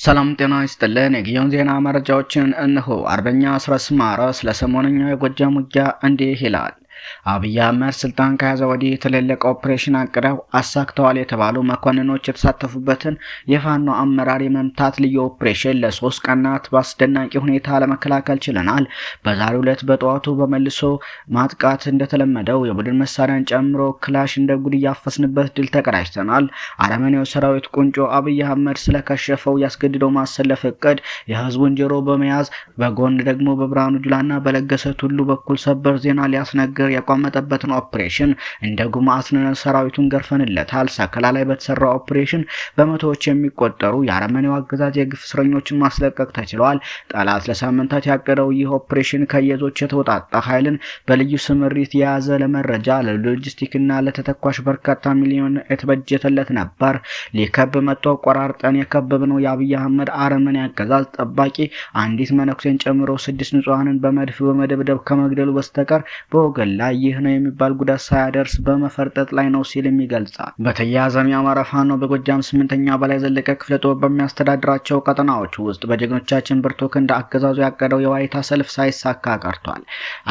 ሰላም ጤና ይስጥልን። የጊዮን ዜና መረጃዎችን እነሆ። አርበኛ አስረስ ማረ ስለ ሰሞነኛው የጎጃም ውጊያ እንዲህ ይላል። አብይ አህመድ ስልጣን ከያዘ ወዲህ ትልልቅ ኦፕሬሽን አቅደው አሳክተዋል የተባሉ መኮንኖች የተሳተፉበትን የፋኖ አመራር የመምታት ልዩ ኦፕሬሽን ለ3 ቀናት በአስደናቂ ሁኔታ ለመከላከል ችለናል። በዛሬው ዕለት በጠዋቱ በመልሶ ማጥቃት እንደተለመደው የቡድን መሳሪያን ጨምሮ ክላሽ እንደ ጉድ እያፈስንበት ድል ተቀዳጅተናል። አረመኔው ሰራዊት ቁንጮ አብይ አህመድ ስለከሸፈው ያስገድደው ማሰለፍ እቅድ የህዝቡን ጆሮ በመያዝ በጎን ደግሞ በብርሃኑ ጁላና በለገሰ ቱሉ በኩል ሰበር ዜና ሊያስነግር ያቋመጠበትን ኦፕሬሽን እንደ ጉማ አስነን ሰራዊቱን ገርፈንለታል። ሰከላ ላይ በተሰራው ኦፕሬሽን በመቶዎች የሚቆጠሩ የአረመኔው አገዛዝ የግፍ እስረኞችን ማስለቀቅ ተችሏል። ጠላት ለሳምንታት ያቀደው ይህ ኦፕሬሽን ከየዞች የተወጣጣ ኃይልን በልዩ ስምሪት የያዘ ለመረጃ ለሎጂስቲክና ለተተኳሽ በርካታ ሚሊዮን የተበጀተለት ነበር። ሊከብ መጥቶ ቆራርጠን የከበብነው የአብይ አህመድ አረመኔ አገዛዝ ጠባቂ አንዲት መነኩሴን ጨምሮ 6 ንጹሃንን በመድፍ በመደብደብ ከመግደሉ በስተቀር በወገን ላይ ይህ ነው የሚባል ጉዳት ሳያደርስ በመፈርጠጥ ላይ ነው ሲል ይገልጻል። በተያያዘም የአማራ ፋኖ በጎጃም 8ኛ በላይ ዘለቀ ክፍለ ጦር በሚያስተዳድራቸው ቀጠናዎች ውስጥ በጀግኖቻችን ብርቱ ክንድ አገዛዙ ያቀደው የዋይታ ሰልፍ ሳይሳካ ቀርቷል።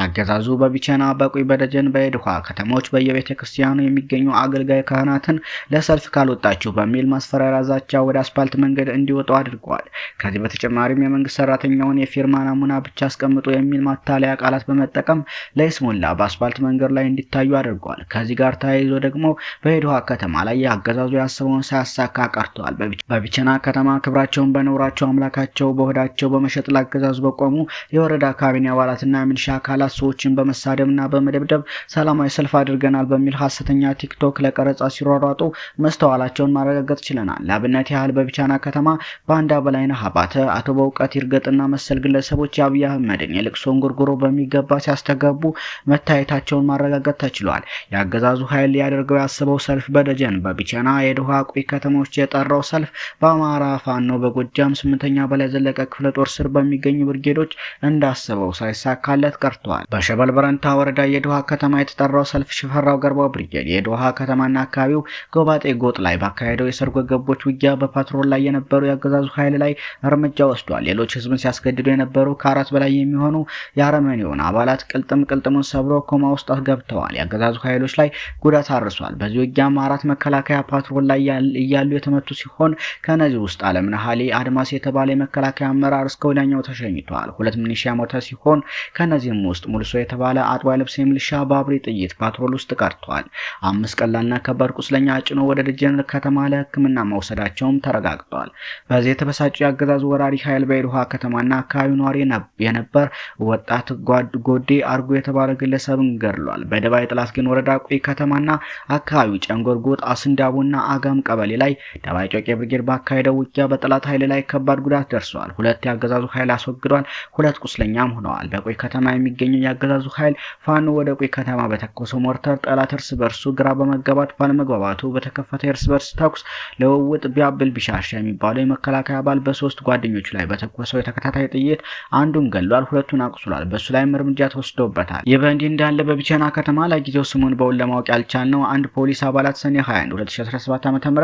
አገዛዙ በቢቸና፣ በቁይ፣ በደጀን፣ በየድኋ ከተሞች በየቤተ ክርስቲያኑ የሚገኙ አገልጋይ ካህናትን ለሰልፍ ካልወጣችሁ በሚል ማስፈራሪያ ዛቻ ወደ አስፓልት መንገድ እንዲወጡ አድርገዋል። ከዚህ በተጨማሪም የመንግስት ሰራተኛውን የፊርማ ናሙና ብቻ አስቀምጦ የሚል ማታለያ ቃላት በመጠቀም ለይስሙላ በአስፓልት መንገድ ላይ እንዲታዩ አድርገዋል። ከዚህ ጋር ተያይዞ ደግሞ በየድኋ ከተማ ላይ የአገዛዙ ያሰበውን ሳያሳካ ቀርተዋል። በቢቸና ከተማ ክብራቸውን በነውራቸው አምላካቸው በሆዳቸው በመሸጥ ለአገዛዙ በቆሙ የወረዳ ካቢኔ አባላትና ሚሊሻ አካላት ሰዎችን በመሳደብና በመደብደብ ሰላማዊ ሰልፍ አድርገናል በሚል ሐሰተኛ ቲክቶክ ለቀረጻ ሲሯሯጡ መስተዋላቸውን ማረጋገጥ ችለናል። ለአብነት ያህል በቢቸና ከተማ ባንዳ በላይነህ አባተ፣ አቶ በእውቀት ይርገጥና መሰል ግለሰቦች የአብይ አህመድን የልቅሶን ጉርጉሮ በሚገባ ሲያስተጋቡ መታየታቸውን ማረጋገጥ ተችሏል። የአገዛዙ ኃይል ሊያደርገው ያሰበው ሰልፍ በደጀን፣ በቢቸና፣ የድኋ፣ ቁይ ከተሞች የጠራው ሰልፍ በአማራ ፋኖ በጎጃም 8ኛ በላይ ዘለቀ ክፍለ ጦር ስር በሚገኙ ብርጌዶች እንዳሰበው ሳይሳካለት ቀርቷል። በሸበል በረንታ ወረዳ የድኋ ከተማ የተጠራው ሰልፍ ሽፈራው ገርባው ብርጌድ የድኋ ከተማና አካባቢው ጎባጤ ጎጥ ላይ ባካሄደው የሰርጎ ገቦች ውጊያ በፓትሮል ላይ የነበሩ የአገዛዙ ኃይል ላይ እርምጃ ወስዷል። ሌሎች ህዝብን ሲያስገድዱ የነበሩ ከ4 በላይ የሚሆኑ የአረመኔውን አባላት ቅልጥሙን ሰብሮ ኮማ ውስጥ ገብተዋል። የአገዛዙ ኃይሎች ላይ ጉዳት አርሷል። በዚህ ውጊያም 4 መከላከያ ፓትሮል ላይ እያሉ የተመቱ ሲሆን ከነዚህ ውስጥ አለምነህ ሀሌ አድማስ የተባለ የመከላከያ አመራር እስከ ወዲያኛው ተሸኝቷል። 2 ሚሊሻ ሞተ ሲሆን ከነዚህም ውስጥ ሙልሶ የተባለ አጥባ ልብስ የሚሊሻ በአብሪ ጥይት ፓትሮል ውስጥ ቀርቷል። 5 ቀላልና ከባድ ቁስለኛ ጭኖ ወደ ደጀን ከተማ ለሕክምና መውሰዳቸውም ተረጋግጧል። በዚህ የተበሳጨ የአገዛዙ ወራሪ ኃይል በየድኋ ከተማና አካባቢው ነዋሪ የነበር ወጣት ጎዴ አርጎ የተባለ ግለሰብን ገድሏል። በደባይ ጥላት ግን ወረዳ ቁይ ከተማና አካባቢው ጨንጎርጎጥ፣ አስንዳቡና አጋም ቀበሌ ላይ ደባይ ጮቄ ብርጌድ ባካሄደው ውጊያ በጥላት ኃይል ላይ ከባድ ጉዳት ደርሷል። 2 የአገዛዙ ኃይል አስወግዷል። 2 ቁስለኛም ሆነዋል። በቁይ ከተማ የሚገኘው የአገዛዙ ኃይል ፋኖ ወደ ቁይ ከተማ በተኮሰው ሞርተር ጠላት እርስ በርሱ ግራ በመጋባት ባለመግባባቱ በተከፈተ እርስ በርስ ተኩስ ለውውጥ ቢያብል ቢሻሻ የሚባለው የመከላከያ አባል በ3 ጓደኞቹ ላይ በተኮሰው የተከታታይ ጥይት አንዱን ገድሏል፣ 2ቱን አቁስሏል። በሱ ላይም እርምጃ ተወስዶበታል። ይህ በእንዲህ እንዳለ በቢቸና ከተማ ለጊዜው ስሙን በውል ለማወቅ ያልቻልነው አንድ ፖሊስ አባላት ሰኔ 21 2017 ዓ.ም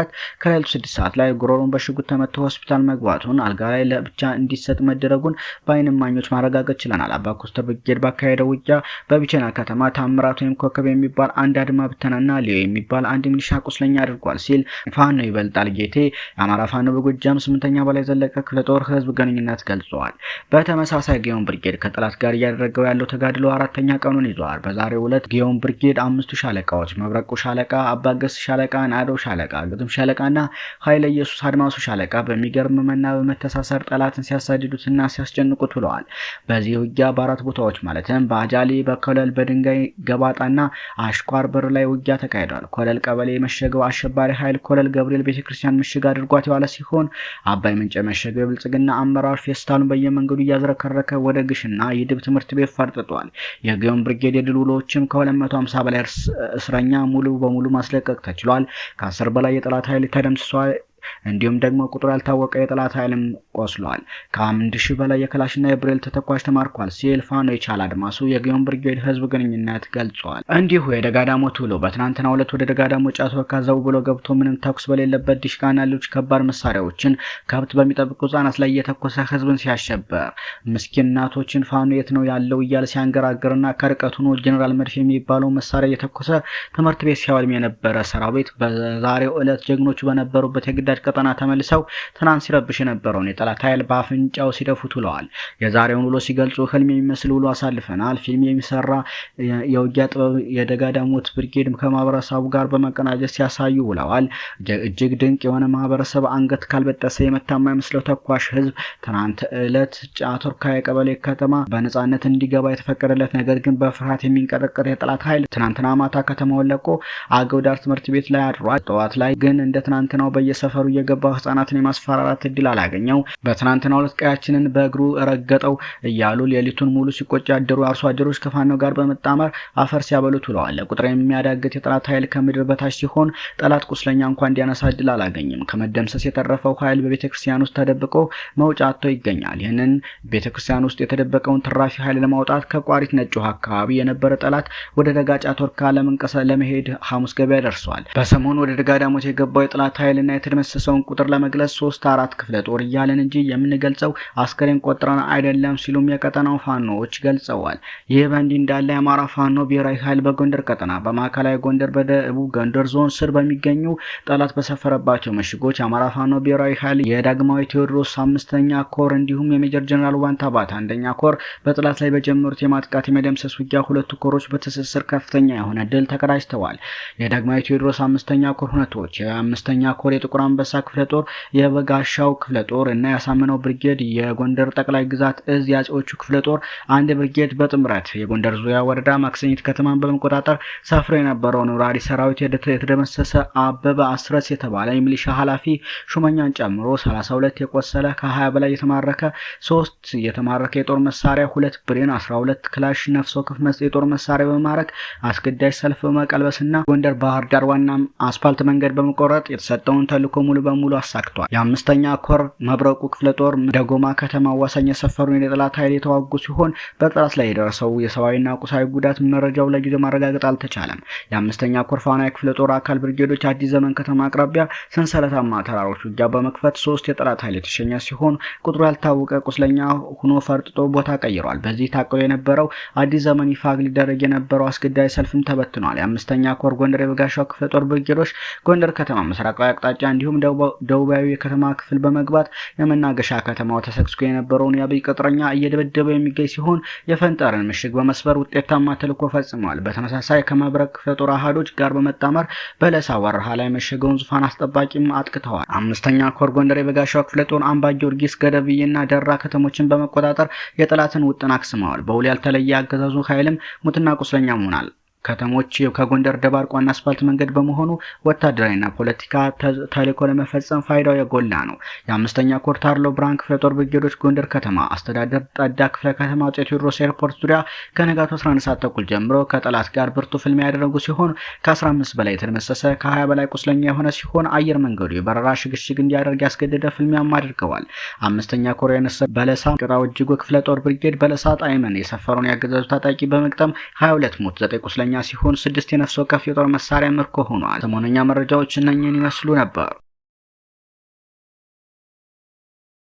ከሌሊቱ 6 ሰዓት ላይ ጉሮሮን በሽጉጥ ተመቶ ሆስፒታል መግባቱን፣ አልጋ ላይ ለብቻ እንዲሰጥ መደረጉን በዓይን እማኞች ማረጋገጥ ችለናል። አባ ኮስተር ብርጌድ ባካሄደው ውጊያ በቢቸና ከተማ ታምራት ወይም ኮከብ የሚባል አንድ አድማ ብተናና ሊዮ የሚባል አንድ ሚሊሻ ቁስለኛ አድርጓል ሲል ፋኖ ይበልጣል ጌቴ የአማራ ፋኖ በጎጃም 8ኛ በላይ ዘለቀ ክፍለ ጦር ህዝብ ግንኙነት ገልጸዋል። በተመሳሳይ ጊዮን ብርጌድ ከጠላት ጋር እያደረገው ያለው ተጋድሎ 4ኛ ቀኑን ይዟል። በዛሬው ዕለት ጊዮን ብርጌድ 5 ሻለቃዎች መብረቁ ሻለቃ፣ አባገስ ሻለቃ፣ ናዶ ሻለቃ፣ ግጥም ሻለቃና ኃይለ ኢየሱስ አድማሱ ሻለቃ በሚገርም መና በመተሳሰር ጠላትን ሲያሳድዱትና ሲያስጨንቁት ውለዋል። በዚህ ውጊያ በ4 ቦታዎች ማለትም በአጃሊ፣ በኮለል፣ በድንጋይ ገባጣና አሽኳር በር ላይ ውጊያ ተካሂዷል። ኮለል ቀበሌ የመሸገው አሸባሪ ኃይል ኮለል ገብርኤል ቤተክርስቲያን ምሽግ አድርጓት የዋለ ሲሆን አባይ ምንጭ የመሸገው የብልጽግና አመራር ፌስታሉን በየመንገዱ እያዝረከረከ ወደ ግሽና ይድብ ትምህርት ቤት ፈርጥጧል። የጊዮን ብርጌድ የድል ውሎችም ከ250 በላይ እስረኛ ሙሉ በሙሉ ማስለቀቅ ተችሏል። ከ10 በላይ የጠላት ኃይል ተደምስሷል። እንዲሁም ደግሞ ቁጥሩ ያልታወቀ የጠላት ኃይልም ቆስሏል። ከ1000 በላይ የክላሽና የብሬል ተተኳሽ ተማርኳል ሲል ፋኖ የቻለ አድማሱ የግዮን ብርጌድ ህዝብ ግንኙነት ገልጿል። እንዲሁ የደጋዳሞት ውሎ በትናንትናው ዕለት ወደ ደጋዳሞ ጫቶ ካዛው ብሎ ገብቶ ምንም ተኩስ በሌለበት ዲሽቃና ሌሎች ከባድ መሳሪያዎችን ከብት በሚጠብቁ ህጻናት ላይ እየተኮሰ ህዝብን ሲያሸበር ምስኪን እናቶችን ፋኖ የት ነው ያለው እያለ ሲያንገራግርና ከርቀቱ ነው ጀነራል መድፍ የሚባለው መሳሪያ እየተኮሰ ትምህርት ቤት ሲያወድም የነበረ ሰራዊት በዛሬው ዕለት ጀግኖቹ በነበሩበት የግዳጅ ቀጠና ተመልሰው ትናንት ሲረብሽ የነበረውን የጠላት ኃይል በአፍንጫው ሲደፉት ውለዋል። የዛሬውን ውሎ ሲገልጹ ህልም የሚመስል ውሎ አሳልፈናል። ፊልም የሚሰራ የውጊያ ጥበብ የደጋዳሞት ብርጌድ ከማህበረሰቡ ጋር በመቀናጀት ሲያሳዩ ውለዋል። እጅግ ድንቅ የሆነ ማህበረሰብ አንገት ካልበጠሰ የመታማ የመስለው ተኳሽ ህዝብ ትናንት ዕለት ጫቶርካ የቀበሌ ከተማ በነጻነት እንዲገባ የተፈቀደለት ነገር ግን በፍርሃት የሚንቀጠቀጥ የጠላት ኃይል ትናንትና ማታ ከተማውን ለቆ አገው ዳር ትምህርት ቤት ላይ አድሯል። ጠዋት ላይ ግን እንደ ትናንትናው በየሰፈሩ እየገባ ህጻናትን የማስፈራራት እድል አላገኘው። በትናንትናው ዕለት ቀያችንን በእግሩ ረገጠው እያሉ ሌሊቱን ሙሉ ሲቆጭ ያደሩ አርሶ አደሮች ከፋኖ ጋር በመጣመር አፈር ሲያበሉት ውለዋል። ቁጥር የሚያዳግት የጠላት ኃይል ከምድር በታች ሲሆን ጠላት ቁስለኛ እንኳን እንዲያነሳ እድል አላገኘም። ከመደምሰስ የተረፈው ኃይል በቤተክርስቲያን ውስጥ ተደብቆ መውጫ አጥቶ ይገኛል። ይህንን ቤተክርስቲያን ውስጥ የተደበቀውን ትራፊ ኃይል ለማውጣት ከቋሪት ነጭ ውሃ አካባቢ የነበረ ጠላት ወደ ደጋ ጫቶርካ ለመሄድ ሐሙስ ገበያ ደርሷል። በሰሞኑ ወደ ደጋዳሞት የገባው የጠላት ኃይልና የተደመሰሰውን ቁጥር ለመግለጽ 3-4 ክፍለ ጦር እያለን እንጂ የምንገልጸው አስከሬን ቆጥረን አይደለም ሲሉም የቀጠናው ፋኖዎች ገልጸዋል። ይህ በእንዲህ እንዳለ የአማራ ፋኖ ብሔራዊ ኃይል በጎንደር ቀጠና በማዕከላዊ ጎንደር በደቡብ ጎንደር ዞን ስር በሚገኙ ጠላት በሰፈረባቸው ምሽጎች የአማራ ፋኖ ብሔራዊ ኃይል የዳግማዊ ቴዎድሮስ 5ኛ ኮር እንዲሁም የሜጀር ጀነራል ዋንታባት 1ኛ ኮር በጠላት ላይ በጀመሩት የማጥቃት የመደምሰስ ውጊያ ሁለቱ ኮሮች በትስስር ከፍተኛ የሆነ ድል ተቀዳጅተዋል። የዳግማዊ ቴዎድሮስ 5ኛ ኮር ሁነቶች የ5ኛ ኮር የጥቁር አንበሳ ክፍለ ጦር የበጋሻው ክፍለ ጦር እና ያሳመነው ብርጌድ የጎንደር ጠቅላይ ግዛት እዝ ያጼዎቹ ክፍለ ጦር አንድ ብርጌድ በጥምረት የጎንደር ዙሪያ ወረዳ ማክሰኝት ከተማን በመቆጣጠር ሰፍሮ የነበረውን ወራሪ ሰራዊት የተደመሰሰ አበበ አስረስ የተባለ የሚሊሻ ኃላፊ ሹመኛን ጨምሮ 32 የቆሰለ ከ20 በላይ የተማረከ 3 የተማረከ የጦር መሳሪያ 2 ብሬን 12 ክላሽ ነፍስ ወከፍ የጦር መሳሪያ በማረክ አስገዳጅ ሰልፍ በመቀልበስና ጎንደር ባህር ዳር ዋና አስፋልት መንገድ በመቆረጥ የተሰጠውን ተልዕኮ ሙሉ በሙሉ አሳክቷል። የ5ኛ ኮር መብረቁ ክፍለ ጦር ደጎማ ከተማ አዋሳኝ የሰፈሩን የጠላት ኃይል የተዋጉ ሲሆን በጠላት ላይ የደረሰው የሰዋዊና ቁሳዊ ጉዳት መረጃው ለጊዜው ማረጋገጥ አልተቻለም። የ5ኛ ኮር ፋና ክፍለ ጦር አካል ብርጌዶች አዲስ ዘመን ከተማ አቅራቢያ ሰንሰለታማ ተራሮች ውጊያ በመክፈት 3 የጠላት ኃይል የተሸኘ ሲሆን ቁጥሩ ያልታወቀ ቁስለኛ ሆኖ ፈርጥጦ ቦታ ቀይሯል። በዚህ ታቅዶ የነበረው አዲስ ዘመን ይፋግ ሊደረግ የነበረው አስገዳጅ ሰልፍም ተበትኗል። የ5ኛ ኮር ጎንደር የበጋሻው ክፍለ ጦር ብርጌዶች ጎንደር ከተማ ምስራቃዊ አቅጣጫ እንዲሁም ደቡባዊ የከተማ ክፍል በመግባት የመናገሻ ከተማው ተሰግስጎ የነበረውን የአብይ ቅጥረኛ እየደበደበ የሚገኝ ሲሆን የፈንጠርን ምሽግ በመስበር ውጤታማ ተልዕኮ ፈጽሟል። በተመሳሳይ ከመብረቅ ክፍለ ጦር አሃዶች ጋር በመጣመር በለሳ ወረሃ ላይ መሸገውን ዙፋን አስጠባቂም አጥቅተዋል። 5ኛ ኮር ጎንደር የበጋሻው ክፍለ ጦር አምባ ጊዮርጊስ፣ ገደብዬና ደራ ከተሞችን በመቆጣጠር የጠላትን ውጥን አክስመዋል። በውል ያልተለየ አገዛዙ ኃይልም ሙትና ቁስለኛ ሆኗል። ከተሞች ከጎንደር ደባርቅ ዋና አስፋልት መንገድ በመሆኑ ወታደራዊና ፖለቲካ ተልዕኮ ለመፈጸም ፋይዳው የጎላ ነው። የ5ኛ ኮር ታርሎ ብርሃን ክፍለ ጦር ብርጌዶች ጎንደር ከተማ አስተዳደር ጠዳ ክፍለ ከተማ አፄ ቴዎድሮስ ኤርፖርት ዙሪያ ከንጋቱ 11 ሰዓት ተኩል ጀምሮ ከጠላት ጋር ብርቱ ፍልሚያ ያደረጉ ሲሆን ከ15 በላይ የተደመሰሰ ከ20 በላይ ቁስለኛ የሆነ ሲሆን አየር መንገዱ የበረራ ሽግሽግ እንዲያደርግ ያስገደደ ፍልሚያም አድርገዋል። 5ኛ ኮር የነሰ በለሳ ቅራው እጅጎ ክፍለ ጦር ብርጌድ በለሳ ጣይመን የሰፈረውን ያገዛዙ ታጣቂ በመቅጠም 22 ሞት 9 ቁስለኛ ሲሆን 6 የነፍስ ወከፍ የጦር መሳሪያ ምርኮ ሆኗል። ሰሞነኛ መረጃዎች እነኚህን ይመስሉ ነበር።